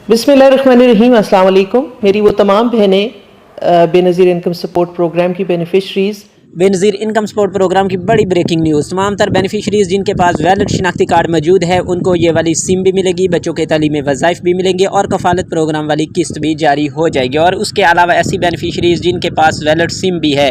बिस्मिल्लाहिर्रहमानिर्रहीम। अस्सलाम वालेकुम। मेरी वो तमाम बहनें बेनज़ीर इनकम सपोर्ट प्रोग्राम की beneficiaries Benazir income support programme की बड़ी ब्रेकिंग न्यूज़। तमाम तर बेनिफिशरीज़ जिनके पास वैलिड शिनाख्ती कार्ड मौजूद है उनको ये वाली सिम भी मिलेगी, बच्चों के तालीमी वज़ाइफ भी मिलेंगे और कफ़ालत प्रोग्राम वाली किस्त भी जारी हो जाएगी। और उसके अलावा ऐसी बेनिफिशरीज़ जिनके पास वैलिड सिम भी है,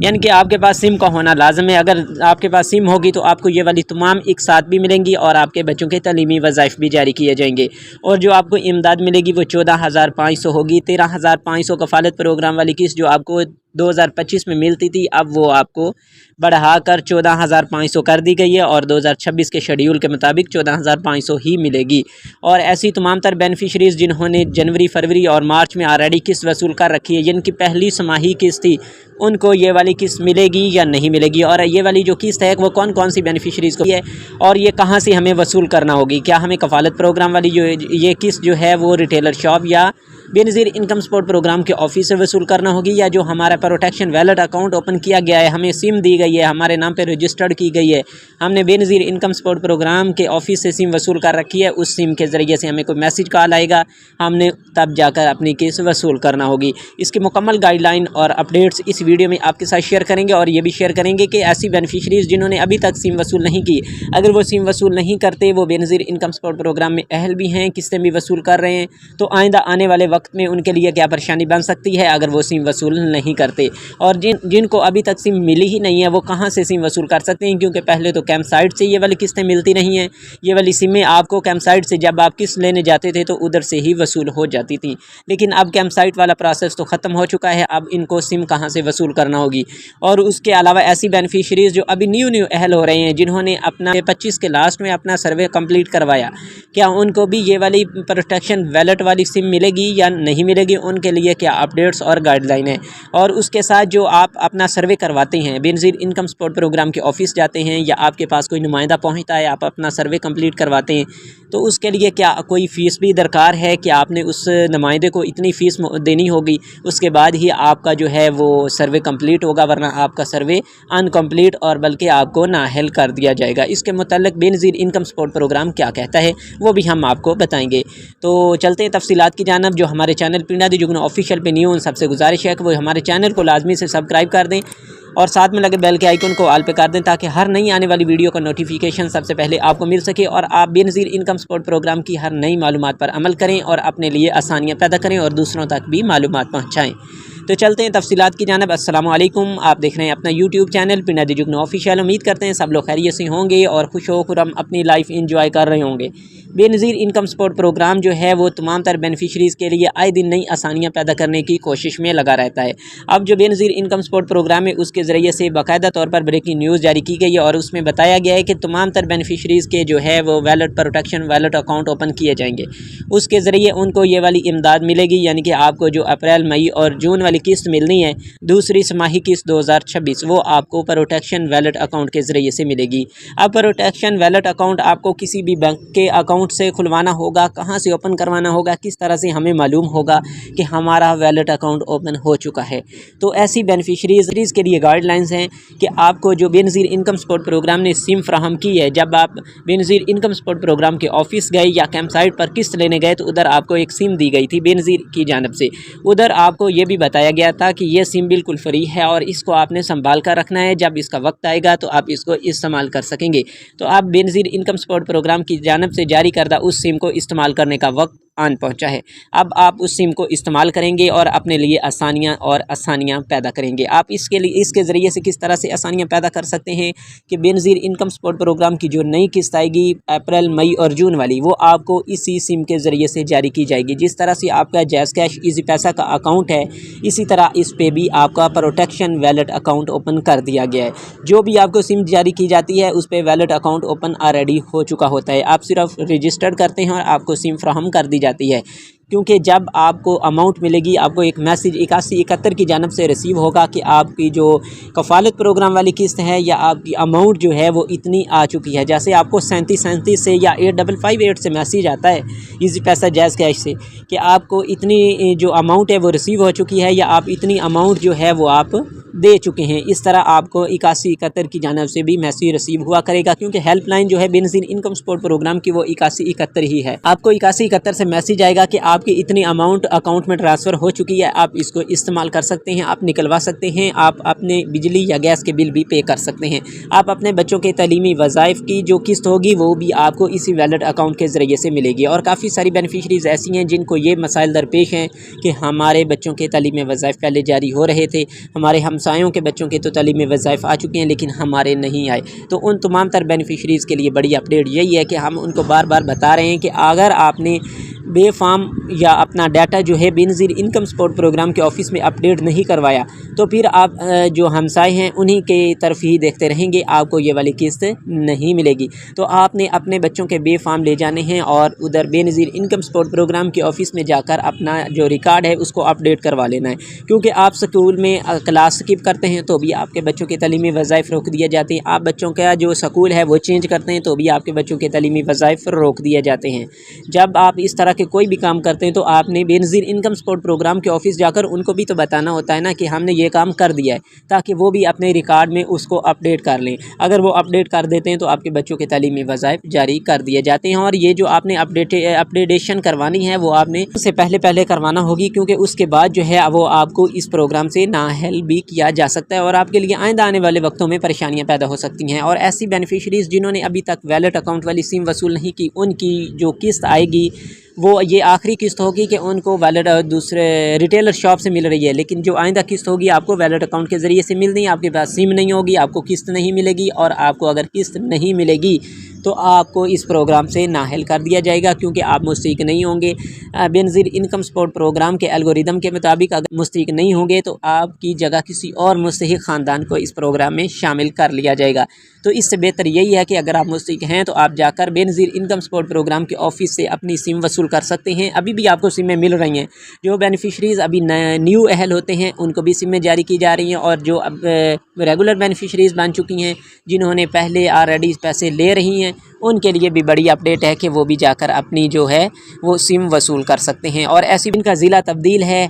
यानी कि आपके पास सिम का होना लाजम है। अगर आपके पास सिम होगी तो आपको ये वाली तमाम एक साथ भी मिलेंगी और आपके बच्चों के तालीमी वज़ाइफ भी जारी किए जाएंगे। और जो आपको इमदाद मिलेगी वो 14,500 होगी। 13,500 कफ़ालत प्रोग्राम वाली किस्त जो आपको 2025 में मिलती थी, अब वो आपको बढ़ाकर 14,500 कर दी गई है और 2026 के शेड्यूल के मुताबिक 14,500 ही मिलेगी। और ऐसी तमाम तर बेनिफिशरीज़ जिन्होंने जनवरी, फरवरी और मार्च में ऑलरेडी किस्त वसूल कर रखी है, जिनकी पहली छमाही किस्त थी, उनको ये वाली किस्त मिलेगी या नहीं मिलेगी। और ये वाली जो किस्त है वो कौन कौन सी बेनिफिशरीज़ को है और ये कहाँ से हमें वसूल करना होगी। क्या हमें कफ़ालत प्रोग्राम वाली जो ये किस्त जो है वो रिटेलर शॉप या बेनज़ीर इनकम सपोर्ट प्रोग्राम के ऑफिस से वसूल करना होगी, या जो हमारा प्रोटेक्शन वैलेट अकाउंट ओपन किया गया है, हमें सिम दी गई है, हमारे नाम पे रजिस्टर्ड की गई है, हमने बेनज़ीर इनकम सपोर्ट प्रोग्राम के ऑफिस से सिम वसूल कर रखी है, उस सिम के ज़रिए से हमें कोई मैसेज कॉल आएगा, हमने तब जाकर अपनी किस्त वसूल करना होगी। इसकी मुकम्मल गाइडलाइन और अपडेट्स इस वीडियो में आपके साथ शेयर करेंगे। और ये भी शेयर करेंगे कि ऐसी बेनिफिशरीज़ जिन्होंने अभी तक सिम वसूल नहीं की, अगर वो सिम वसूल नहीं करते, वो बेनज़ीर इनकम सपोर्ट प्रोग्राम में अहल भी हैं, किस्तें भी वसूल कर रहे हैं, तो आइंदा आने वाले वक्त में उनके लिए क्या परेशानी बन सकती है अगर वो सिम वसूल नहीं करते। और जिनको अभी तक सिम मिली ही नहीं है वो कहाँ से सिम वसूल कर सकते हैं, क्योंकि पहले तो कैंप साइट से ये वाली किस्तें मिलती नहीं हैं। ये वाली सिमें आपको कैंप साइट से जब आप किस्त लेने जाते थे तो उधर से ही वसूल हो जाती थी, लेकिन अब कैंप साइट वाला प्रोसेस तो ख़त्म हो चुका है। अब इनको सिम कहाँ से वसूल करना होगी। और उसके अलावा ऐसी बेनिफिशरीज़ जो अभी न्यू अहल हो रहे हैं, जिन्होंने अपना 25 के लास्ट में अपना सर्वे कंप्लीट करवाया, क्या उनको भी ये वाली प्रोटेक्शन वैलेट वाली सिम मिलेगी या नहीं मिलेगी, उनके लिए क्या अपडेट्स और गाइडलाइन है। और उसके साथ जो आप अपना सर्वे करवाते हैं, बेनज़ीर इनकम सपोर्ट प्रोग्राम के ऑफिस जाते हैं या आपके पास कोई नुमाइंदा पहुंचता है, आप अपना सर्वे कंप्लीट करवाते हैं, तो उसके लिए क्या कोई फ़ीस भी दरकार है कि आपने उस नुमाइंदे को इतनी फ़ीस देनी होगी, उसके बाद ही आपका जो है वो सर्वे कंप्लीट होगा, वरना आपका सर्वे अनकम्प्लीट और बल्कि आपको नाअहल कर दिया जाएगा। इसके मुताल्लिक़ बेनज़ीर इनकम सपोर्ट प्रोग्राम क्या कहता है वो भी हम आपको बताएंगे। तो चलते हैं तफसीलात की जानब। जो हमारे चैनल पिंडा दी जुगनू ऑफिशियल पे न्यू, उन सबसे गुजारिश है कि वो हमारे चैनल को लाजमी से सब्सक्राइब कर दें और साथ में लगे बेल के आइकन को ऑल पे कर दें, ताकि हर नई आने वाली वीडियो का नोटिफिकेशन सबसे पहले आपको मिल सके और आप बेनज़ीर इनकम सपोर्ट प्रोग्राम की हर नई मालूमात पर अमल करें और अपने लिए आसानियाँ पैदा करें और दूसरों तक भी मालूमात पहुँचाएँ। तो चलते हैं तफसीलात की जानब। अस्सलाम वालेकुम। आप देख रहे हैं अपना यूट्यूब चैनल पिंडा दी जुगनू ऑफिशियल। उम्मीद करते हैं सब लोग खैरियत से होंगे और खुश हो खुरम अपनी लाइफ इंजॉय कर रहे होंगे। बेनज़ीर इनकम सपोर्ट प्रोग्राम जो है वो तमाम तर बेनिफिशरीज़ के लिए आए दिन नई आसानियाँ पैदा करने की कोशिश में लगा रहता है। अब जो बेनज़ीर इनकम सपोर्ट प्रोग्राम है उसके ज़रिए से बाकायदा तौर पर ब्रेकिंग न्यूज़ जारी की गई है और उसमें बताया गया है कि तमाम तर बेनिफिशरीज़ के जो है वो wallet protection wallet account open किए जाएंगे, उसके ज़रिए उनको ये वाली इमदाद मिलेगी, यानी कि आपको जो अप्रैल, मई और जून वाली किस्त मिलनी है, दूसरी छमाही किस्त 2026, वो आपको प्रोटेक्शन वैलेट अकाउंट के ज़रिए से मिलेगी। अब प्रोटेक्शन वैलेट अकाउंट आपको किसी भी बैंक के अकाउंट से खुलवाना होगा, कहाँ से ओपन करवाना होगा, किस तरह से हमें मालूम होगा कि हमारा वैलेट अकाउंट ओपन हो चुका है। तो ऐसी बेनिफिशरीज़ के लिए गाइडलाइंस हैं कि आपको जो बेनज़ीर इनकम सपोर्ट प्रोग्राम ने सिम फ्राहम की है, जब आप बेनज़ीर इनकम सपोर्ट प्रोग्राम के ऑफिस गए या कैंप साइट पर किस्त लेने गए तो उधर आपको एक सिम दी गई थी बेनज़ीर की जानब से। उधर आपको ये भी बताया गया था कि ये सिम बिल्कुल फ्री है और इसको आपने संभाल कर रखना है, जब इसका वक्त आएगा तो आप इसको इस्तेमाल कर सकेंगे। तो आप बेनज़ीर इनकम सपोर्ट प्रोग्राम की जानब से जारी करदा उस सिम को इस्तेमाल करने का वक्त आन पहुंचा है। अब आप उस सिम को इस्तेमाल करेंगे और अपने लिए आसानियां पैदा करेंगे। आप इसके ज़रिए से किस तरह से आसानियां पैदा कर सकते हैं कि बेनज़ीर इनकम सपोर्ट प्रोग्राम की जो नई किस्त आएगी अप्रैल, मई और जून वाली, वो आपको इसी सिम के ज़रिए से जारी की जाएगी। जिस तरह से आपका जैज़ कैश ईजी पैसा का अकाउंट है, इसी तरह इस पे भी आपका प्रोटेक्शन वैलेट अकाउंट ओपन कर दिया गया है। जो भी आपको सिम जारी की जाती है उस पर वैलेट अकाउंट ओपन ऑलरेडी हो चुका होता है। आप सिर्फ रजिस्टर्ड करते हैं और आपको सिम फ्राहम कर दी जाती है, क्योंकि जब आपको अमाउंट मिलेगी आपको एक मैसेज 8171 की जानब से रिसीव होगा कि आपकी जो कफ़ालत प्रोग्राम वाली किस्त है या आपकी अमाउंट जो है वो इतनी आ चुकी है। जैसे आपको 3737 से या 8558 से मैसेज आता है ईजी पैसा जैज़ कैश से कि आपको इतनी जो अमाउंट है वो रिसीव हो चुकी है या आप इतनी अमाउंट जो है वो आप दे चुके हैं। इस तरह आपको 8171 की जानिब से भी मैसेज रिसीव हुआ करेगा, क्योंकि हेल्पलाइन जो है बेनज़ीर इनकम सपोर्ट प्रोग्राम की वो 8171 ही है। आपको 8171 से मैसेज आएगा कि आपकी इतनी अमाउंट अकाउंट में ट्रांसफ़र हो चुकी है, आप इसको इस्तेमाल कर सकते हैं, आप निकलवा सकते हैं, आप अपने बिजली या गैस के बिल भी पे कर सकते हैं। आप अपने बच्चों के तलीमी वज़ाइफ की जो किस्त होगी वो भी आपको इसी वैलेट अकाउंट के ज़रिए से मिलेगी। और काफ़ी सारी बेनिफिशरीज़ ऐसी हैं जिनको ये मसाइल दरपेश हैं कि हमारे बच्चों के तलीमी वज़ाइफ पहले जारी हो रहे थे, हमारे हमसायों के बच्चों के तो तलीमी वज़ाइफ आ चुके हैं लेकिन हमारे नहीं आए। तो उन तमाम तर बेनिफिशरीज़ के लिए बड़ी अपडेट यही है कि हम उनको बार बार बता रहे हैं कि अगर आपने बेफाम या अपना डाटा जो है बेनज़ीर इनकम सपोर्ट प्रोग्राम के ऑफ़िस में अपडेट नहीं करवाया तो फिर आप जो हमसाए हैं उन्हीं के तरफ ही देखते रहेंगे, आपको ये वाली किस्त नहीं मिलेगी। तो आपने अपने बच्चों के बेफाम ले जाने हैं और उधर बेनज़ीर इनकम सपोर्ट प्रोग्राम के ऑफ़िस में जाकर अपना जो रिकॉर्ड है उसको अपडेट करवा लेना है, क्योंकि आप स्कूल में क्लास स्किप करते हैं तो भी आपके बच्चों के तलीमी वज़ाइफ रोक दिए जाते हैं। आप बच्चों का जो स्कूल है वो चेंज करते हैं तो भी आपके बच्चों के तलीमी वज़ाइफ रोक दिए जाते हैं। जब आप इस तरह के कोई भी काम करते हैं तो आपने बेनज़ीर इनकम सपोर्ट प्रोग्राम के ऑफ़िस जाकर उनको भी तो बताना होता है ना कि हमने ये काम कर दिया है, ताकि वो भी अपने रिकॉर्ड में उसको अपडेट कर लें। अगर वो अपडेट कर देते हैं तो आपके बच्चों के तालीमी वज़ाइफ जारी कर दिए जाते हैं। और ये जो आपने अपडेटेशन करवानी है वो आपने उससे पहले करवाना होगी, क्योंकि उसके बाद जो है वो आपको इस प्रोग्राम से नाअहल भी किया जा सकता है और आपके लिए आइंदा आने वाले वक्तों में परेशानियाँ पैदा हो सकती हैं। और ऐसी बेनिफिशरीज़ जिन्होंने अभी तक वैलेट अकाउंट वाली सिम वसूल नहीं की, उनकी जो किस्त आएगी वो ये आखिरी किस्त होगी कि उनको वैलेट दूसरे रिटेलर शॉप से मिल रही है, लेकिन जो आइंदा किस्त होगी आपको वैलेट अकाउंट के ज़रिए से मिलनी है। आपके पास सिम नहीं होगी, आपको किस्त नहीं मिलेगी, और आपको अगर किस्त नहीं मिलेगी तो आपको इस प्रोग्राम से नाअहल कर दिया जाएगा, क्योंकि आप मुस्तहिक नहीं होंगे। बेनज़ीर इनकम सपोर्ट प्रोग्राम के एल्गोरिदम के मुताबिक अगर मुस्तहिक नहीं होंगे तो आपकी जगह किसी और मुस्तहिक ख़ानदान को इस प्रोग्राम में शामिल कर लिया जाएगा। तो इससे बेहतर यही है कि अगर आप मुस्तहिक हैं तो आप जाकर बेनज़ीर इनकम सपोर्ट प्रोग्राम के ऑफ़िस से अपनी सिम वसूल कर सकते हैं। अभी भी आपको सिमें मिल रही हैं। जो बेनिफिशरीज़ अभी न्यू अहल होते हैं उनको भी सिमें जारी की जा रही हैं, और जो अब रेगुलर बेनिफिशरीज़ बन चुकी हैं जिन्होंने पहले ऑलरेडी पैसे ले रही हैं उनके लिए भी बड़ी अपडेट है कि वो भी जाकर अपनी जो है वो सिम वसूल कर सकते हैं। और ऐसी इनका ज़िला तब्दील है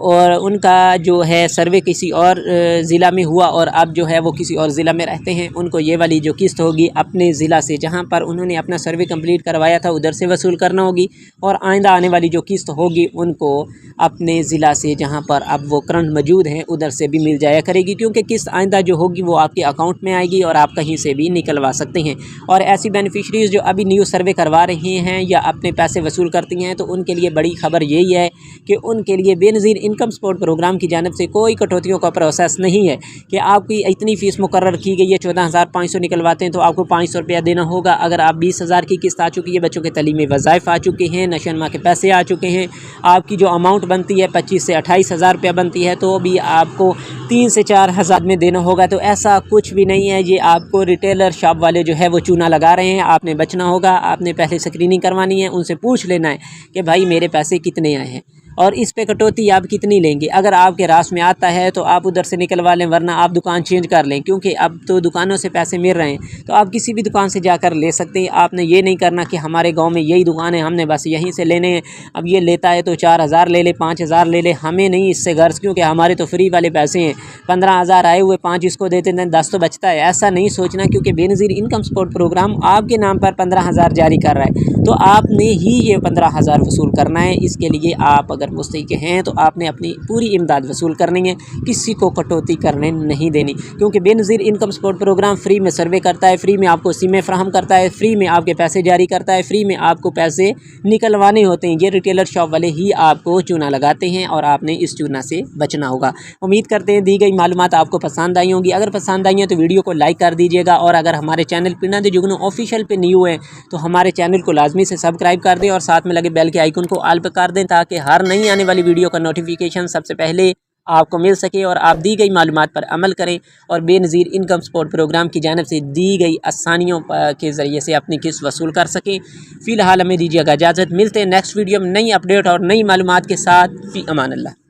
और उनका जो है सर्वे किसी और ज़िला में हुआ और अब जो है वो किसी और ज़िला में रहते हैं, उनको ये वाली जो किस्त होगी अपने ज़िला से जहां पर उन्होंने अपना सर्वे कंप्लीट करवाया था उधर से वसूल करना होगी, और आइंदा आने वाली जो किस्त होगी उनको अपने ज़िला से जहां पर अब वो करंट मौजूद हैं उधर से भी मिल जाया करेगी, क्योंकि किस्त आइंदा जो होगी वो आपके अकाउंट में आएगी और आप कहीं से भी निकलवा सकते हैं। और ऐसी बेनिफिशरीज़ जो अभी न्यू सर्वे करवा रही हैं या अपने पैसे वसूल करती हैं तो उनके लिए बड़ी खबर यही है कि उनके लिए बेनज़ीर इनकम सपोर्ट प्रोग्राम की जानिब से कोई कटौतियों का प्रोसेस नहीं है कि आपकी इतनी फ़ीस मुकर्रर की गई है, 14,500 निकलवाते हैं तो आपको 500 रुपया देना होगा। अगर आप 20,000 की किस्त आ चुकी है, बच्चों के तलीमी वज़ाइफ आ चुके हैं, नशोनुमा के पैसे आ चुके हैं, आपकी जो अमाउंट बनती है 25 से 28,000 रुपया बनती है, तो भी आपको 3 से 4,000 में देना होगा। तो ऐसा कुछ भी नहीं है, ये आपको रिटेलर शॉप वाले जो है वो चूना लगा रहे हैं। आपने बचना होगा, आपने पहले स्क्रीनिंग करवानी है, उनसे पूछ लेना है कि भाई मेरे पैसे कितने आए हैं और इस पे कटौती आप कितनी लेंगे। अगर आपके रास में आता है तो आप उधर से निकलवा लें, वरना आप दुकान चेंज कर लें, क्योंकि अब तो दुकानों से पैसे मिल रहे हैं तो आप किसी भी दुकान से जाकर ले सकते हैं। आपने ये नहीं करना कि हमारे गांव में यही दुकान है, हमने बस यहीं से लेने हैं, अब ये लेता है तो 4,000 ले ले, 5,000 ले ले, हमें नहीं इससे गर्ज, क्योंकि हमारे तो फ्री वाले पैसे हैं। 15,000 आए हुए 5 इसको देते हैं, 10 तो बचता है। ऐसा नहीं सोचना, क्योंकि बेनज़ीर इनकम सपोर्ट प्रोग्राम आपके नाम पर 15,000 जारी कर रहा है तो आपने ही ये 15,000 वसूल करना है। इसके लिए आप अगर मुस्तहिक हैं तो आपने अपनी पूरी इमदाद वसूल करनी है, किसी को कटौती करने नहीं देनी, क्योंकि Benazir income support programme free में सर्वे करता है, फ्री में आपको सिमें फ्राहम करता है, फ्री में आपके पैसे जारी करता है, फ्री में आपको पैसे निकलवाने होते हैं। ये रिटेलर शॉप वाले ही आपको चूना लगाते हैं और आपने इस चूना से बचना होगा। उम्मीद करते हैं दी गई मालूमात आपको पसंद आई होंगी। अगर पसंद आई है तो वीडियो को लाइक कर दीजिएगा, और अगर हमारे चैनल पिंडा द जुगनू ऑफिशियल पे न्यू है तो हमारे चैनल को लाजमी से सब्सक्राइब कर दें और साथ में लगे बेल के आइकन को ऑल पे कर दें, ताकि हर नई आने वाली वीडियो का नोटिफिकेशन सबसे पहले आपको मिल सके और आप दी गई मालूमात पर अमल करें और बेनज़ीर इनकम सपोर्ट प्रोग्राम की जानिब से दी गई आसानियों के ज़रिए से अपनी किस्त वसूल कर सकें। फ़िलहाल हमें दीजिएगा इजाज़त, मिलते हैं नेक्स्ट वीडियो में नई अपडेट और नई मालूमात के साथ। फ़ी अमान अल्लाह।